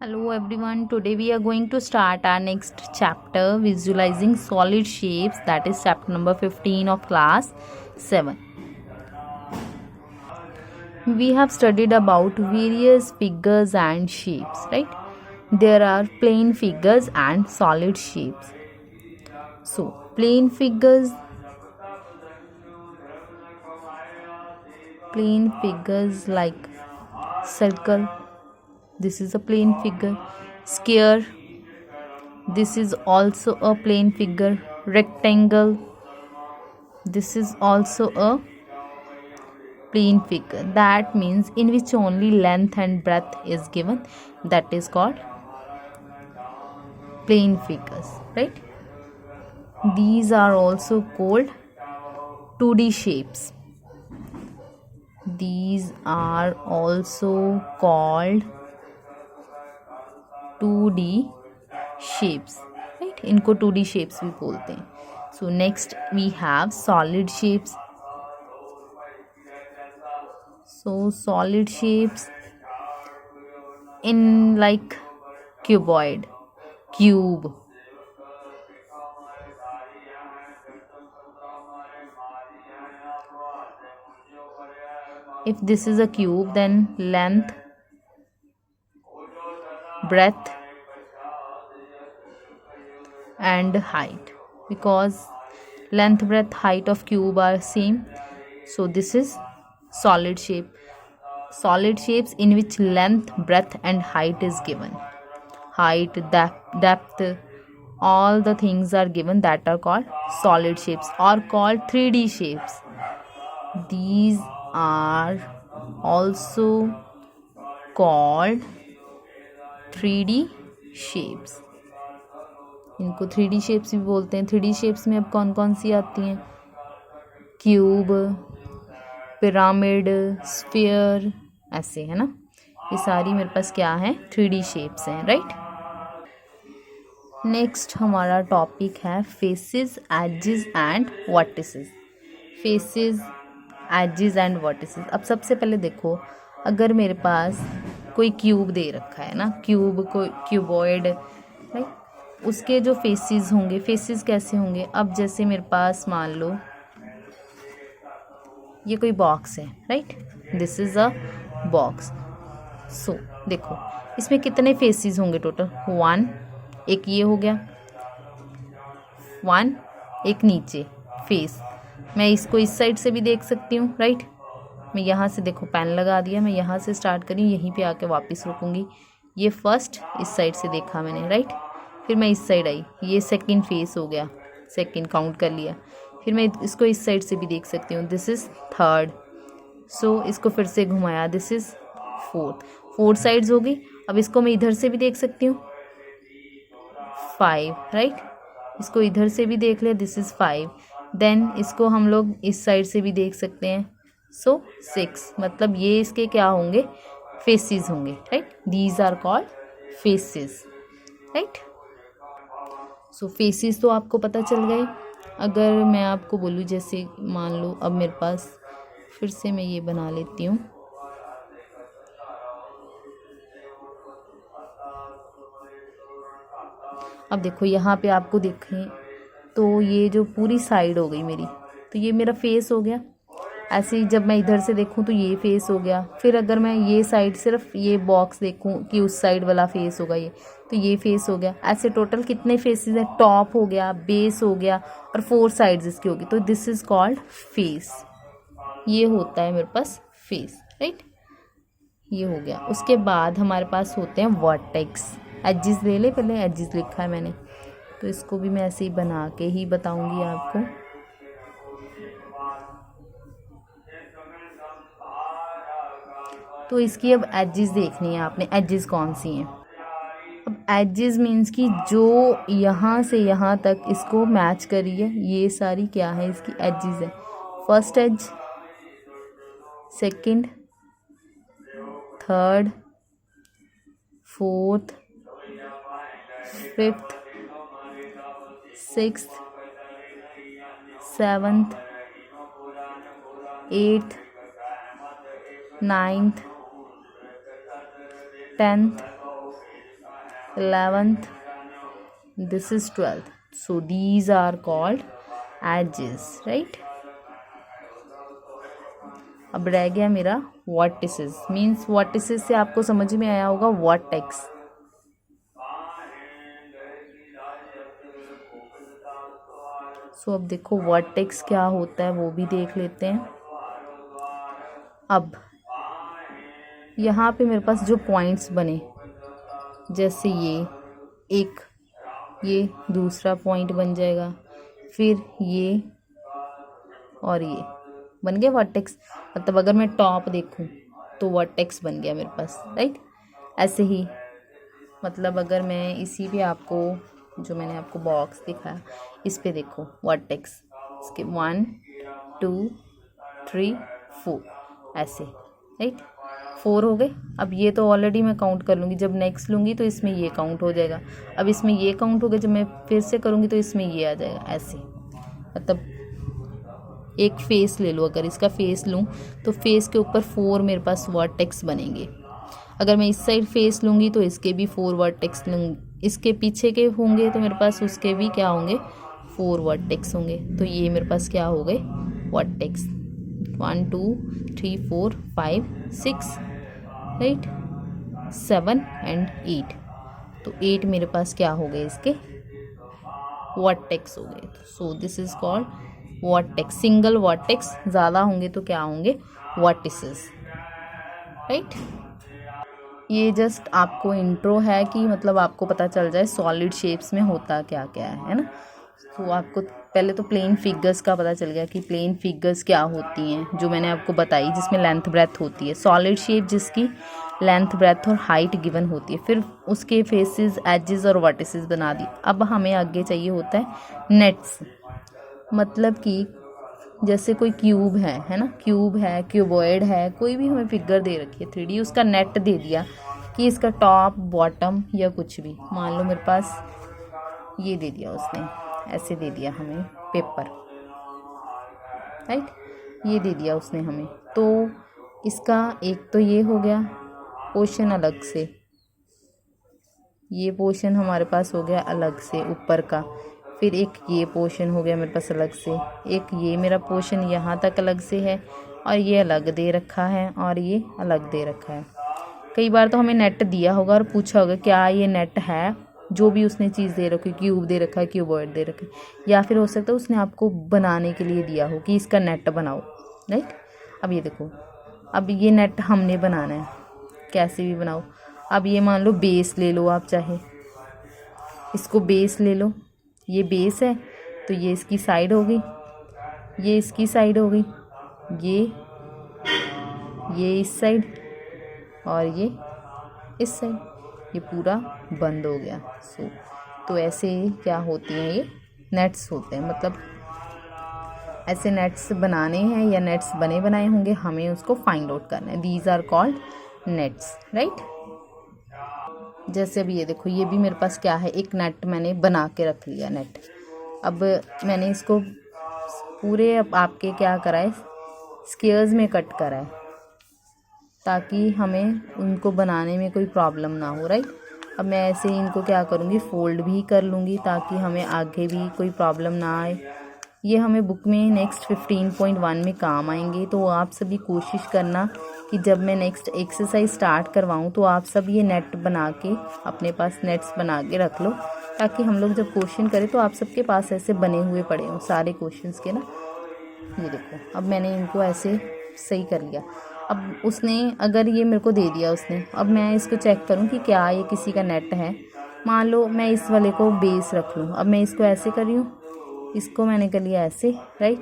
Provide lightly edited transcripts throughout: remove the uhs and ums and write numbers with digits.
Hello everyone, today we are going to start our next chapter, visualizing solid shapes, that is chapter number 15 of class 7. We have studied about various figures and shapes, right? There are plane figures and solid shapes. So, plane figures like circle, this is a plane figure. Square, this is also a plane figure. Rectangle, this is also a plane figure. That means in which only length and breadth is given. That is called plane figures, right? These are also called 2D shapes. These are also called 2D shapes, right? इनको 2D shapes भी बोलते हैं. So next we have solid shapes. So solid shapes in like cuboid, cube. If this is a cube, then length, breadth and height, because length, breadth, height of cube are same. So this is solid shape. Solid shapes in which length, breadth and height is given. Height, depth, all the things are given, that are called solid shapes or called 3D shapes. These are also called 3D shapes. इनको 3D shapes भी बोलते हैं. 3D shapes में अब कौन कौन सी आती हैं? क्यूब, पिरामिड, स्फीयर, ऐसे है ना. ये सारी मेरे पास क्या है? 3D shapes हैं, राइट. नेक्स्ट हमारा टॉपिक है faces, edges and vertices. Faces, edges and vertices. अब सबसे पहले देखो, अगर मेरे पास कोई क्यूब दे रखा है ना, क्यूब, कोई क्यूबॉइड, राइट, उसके जो फेसेस होंगे, फेसेस कैसे होंगे? अब जैसे मेरे पास मान लो ये कोई बॉक्स है, right, this is a box. So देखो इसमें कितने फेसेस होंगे टोटल? 1, एक ये हो गया, 1, एक नीचे फेस. मैं इसको इस साइड से भी देख सकती हूँ, राइट. मैं यहाँ से देखो पेन लगा दिया, मैं यहाँ से स्टार्ट करी, यहीं पे आके वापस रुकूंगी. ये फर्स्ट इस साइड से देखा मैंने, राइट. फिर मैं इस साइड आई, ये सेकंड फेस हो गया, सेकंड काउंट कर लिया. फिर मैं इसको इस साइड से भी देख सकती हूँ, दिस इज़ थर्ड. सो इसको फिर से घुमाया, दिस इज़ फोर्थ. 4 साइड्स हो गई. अब इसको मैं इधर से भी देख सकती हूँ, 5, राइट. इसको इधर से भी देख लिया, दिस इज़ 5. देन इसको हम लोग इस साइड से भी देख सकते हैं, सो 6. मतलब ये इसके क्या होंगे? फेसेस होंगे, right. These are called faces, right. So faces तो आपको पता चल गए. अगर मैं आपको बोलूँ, जैसे मान लो अब मेरे पास, फिर से मैं ये बना लेती हूँ. अब देखो यहाँ पे आपको देखें तो ये जो पूरी साइड हो गई मेरी, तो ये मेरा फेस हो गया. ऐसे ही जब मैं इधर से देखूँ तो ये फेस हो गया. फिर अगर मैं ये साइड सिर्फ ये बॉक्स देखूँ कि उस साइड वाला फेस होगा ये, तो ये फेस हो गया. ऐसे टोटल कितने फेसेस हैं? टॉप हो गया, बेस हो गया और 4 साइड्स इसकी होगी, तो दिस इज कॉल्ड फेस. ये होता है मेरे पास फेस, राइट. ये हो गया. उसके बाद हमारे पास होते हैं वर्टेक्स. एजेस ले ले, पहले एजेस लिखा है मैंने, तो इसको भी मैं ऐसे ही बना के ही बताऊंगी आपको. तो इसकी अब एजेस देखनी है आपने, एजेस कौन सी हैं. अब एजेस मीन्स कि जो यहाँ से यहाँ तक इसको मैच करी है, ये सारी क्या है? इसकी एजेस है. First edge, second, third, fourth, fifth, sixth, seventh, eighth, 9th, 10th, 11th, this is 12th. So these are called edges, right? अब रह गया मेरा वर्टिसेस. मीन्स वर्टिसेस से आपको समझ में आया होगा वर्टेक्स. सो अब देखो वर्टेक्स क्या होता है वो भी देख लेते हैं. अब यहाँ पे मेरे पास जो पॉइंट्स बने, जैसे ये दूसरा पॉइंट बन जाएगा, फिर ये और ये बन गया वर्टेक्स. मतलब अगर मैं टॉप देखूं तो वर्टेक्स बन गया मेरे पास, राइट. ऐसे ही मतलब अगर मैं इसी पे आपको जो मैंने आपको बॉक्स दिखाया इस पे देखो वर्टेक्स, इसके 1 2 3 4 ऐसे, राइट. 4 हो गए. अब ये तो ऑलरेडी मैं काउंट कर लूँगी, जब नेक्स्ट लूँगी तो इसमें ये काउंट हो जाएगा. अब इसमें ये काउंट हो गया, जब मैं फिर से करूँगी तो इसमें ये आ जाएगा. ऐसे मतलब एक फेस ले लो, अगर इसका फेस लूँ तो फेस के ऊपर 4 मेरे पास वर्टेक्स बनेंगे. अगर मैं इस साइड फेस लूँगी तो इसके भी 4 वर्टेक्स लूँगी. इसके पीछे के होंगे तो मेरे पास उसके भी क्या होंगे 4 वर्टेक्स होंगे. तो ये मेरे पास क्या हो गए वर्टेक्स. 1 2 3 4 5 6, right, 7 and 8. तो 8 मेरे पास क्या हो गए इसके वर्टेक्स हो गए. So this is called vertex. Single vertex. ज़्यादा होंगे तो क्या होंगे वर्टिसेस, राइट. ये जस्ट आपको इंट्रो है कि मतलब आपको पता चल जाए सॉलिड शेप्स में होता क्या क्या है ना. तो आपको पहले तो प्लेन फिगर्स का पता चल गया कि प्लेन फिगर्स क्या होती हैं, जो मैंने आपको बताई, जिसमें लेंथ ब्रेथ होती है. सॉलिड शेप जिसकी लेंथ ब्रेथ और हाइट गिवन होती है. फिर उसके फेसेस, एजेस और वर्टिसेस बना दी. अब हमें आगे चाहिए होता है नेट्स. मतलब कि जैसे कोई क्यूब है ना, क्यूब है, क्यूबॉइड है, कोई भी हमें फिगर दे रखी है 3D, उसका नेट दे दिया कि इसका टॉप बॉटम या कुछ भी. मान लो मेरे पास ये दे दिया उसने, ऐसे दे दिया हमें पेपर, राइट. ये दे दिया उसने हमें. तो इसका एक तो ये हो गया पोर्शन अलग से, ये पोर्शन हमारे पास हो गया अलग से ऊपर का. फिर एक ये पोर्शन हो गया मेरे पास अलग से. एक ये मेरा पोर्शन यहाँ तक अलग से है, और ये अलग दे रखा है, और ये अलग दे रखा है. कई बार तो हमें नेट दिया होगा और पूछा होगा क्या ये नेट है, जो भी उसने चीज़ दे रखी, क्यूब दे रखा है, क्यूबॉइड दे रखा है, या फिर हो सकता है उसने आपको बनाने के लिए दिया हो कि इसका नेट बनाओ, राइट. अब ये देखो, अब ये नेट हमने बनाना है, कैसे भी बनाओ. अब ये मान लो बेस ले लो, आप चाहे इसको बेस ले लो. ये बेस है तो ये इसकी साइड हो गई, ये इसकी साइड हो गई, ये इस साइड और ये इस साइड. ये पूरा बंद हो गया. तो ऐसे क्या होती हैं ये नेट्स होते हैं. मतलब ऐसे नेट्स बनाने हैं या नेट्स बने बनाए होंगे, हमें उसको फाइंड आउट करना है. These are called nets, right. जैसे अभी ये देखो, ये भी मेरे पास क्या है, एक नेट मैंने बना के रख लिया नेट. अब मैंने इसको पूरे आपके क्या करा है स्क्वेयर्स में कट करा है, ताकि हमें उनको बनाने में कोई प्रॉब्लम ना हो, राइट. अब मैं ऐसे ही इनको क्या करूँगी फोल्ड भी कर लूँगी, ताकि हमें आगे भी कोई प्रॉब्लम ना आए. ये हमें बुक में नेक्स्ट 15.1 में काम आएंगे. तो आप सभी कोशिश करना कि जब मैं नेक्स्ट एक्सरसाइज स्टार्ट करवाऊँ तो आप सब ये नेट बना के अपने पास नेट्स बना के रख लो, ताकि हम लोग जब क्वेश्चन करें तो आप सबके पास ऐसे बने हुए पड़े हों सारे क्वेश्चंस के ना. ये देखो, अब मैंने इनको ऐसे सही कर लिया. अब उसने अगर ये मेरे को दे दिया उसने, अब मैं इसको चेक करूँ कि क्या ये किसी का नेट है. मान लो मैं इस वाले को बेस रख लूँ. अब मैं इसको ऐसे कर रही हूँ, इसको मैंने कर लिया ऐसे, राइट.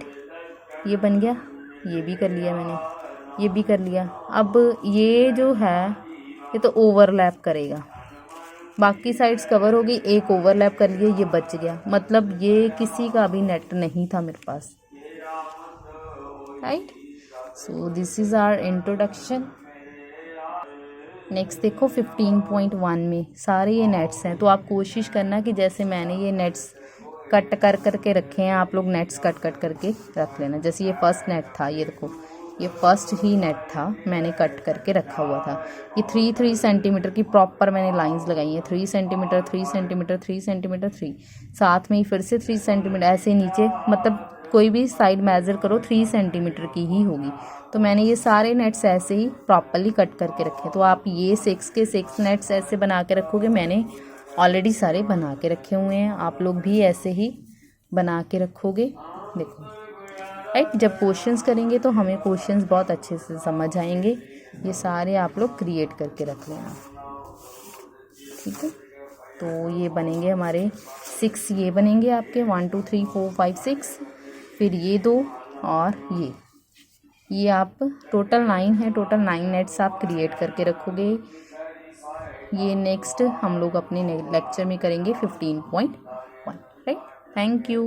ये बन गया, ये भी कर लिया मैंने, ये भी कर लिया. अब ये जो है ये तो ओवरलैप करेगा, बाकी साइड्स कवर हो गई, एक ओवरलैप कर लिया, ये बच गया. मतलब ये किसी का भी नेट नहीं था मेरे पास, right. So this is our introduction. Next देखो 15.1 में सारे ये नेट्स हैं. तो आप कोशिश करना कि जैसे मैंने ये नेट्स कट कर करके रखे हैं, आप लोग नेट्स कट करके रख लेना. जैसे ये फर्स्ट नेट था, ये देखो ये फर्स्ट ही नेट था, मैंने कट करके रखा हुआ था। ये 3 सेंटीमीटर की प्रॉपर मैंने लाइंस लगाई हैं, 3 सेंटीमीटर 3 सेंटीमीटर 3 सेंटीमीटर 3, साथ में ही फिर से 3 सेंटीमीटर, ऐसे नीचे मतलब कोई भी साइड मेज़र करो 3 सेंटीमीटर की ही होगी। तो मैंने ये सारे नेट्स ऐसे ही प्रॉपरली कट करके रखे। तो आप ये 6 के 6 नेट्स ऐसे बना के रखोगे, मैंने ऑलरेडी सारे बना के रखे हुए हैं, आप लोग भी ऐसे ही बना के रखोगे। देखो राइट, जब क्वेश्चंस करेंगे तो हमें क्वेश्चंस बहुत अच्छे से समझ आएंगे। ये सारे आप लोग क्रिएट करके रख लेना, ठीक है। तो ये बनेंगे हमारे 6, ये बनेंगे आपके 1 2 3 4 5 6, फिर ये 2 और ये आप टोटल 9 है, टोटल 9 नेट्स आप क्रिएट करके रखोगे। ये नेक्स्ट हम लोग अपने लेक्चर में करेंगे 15.1, राइट। Thank you.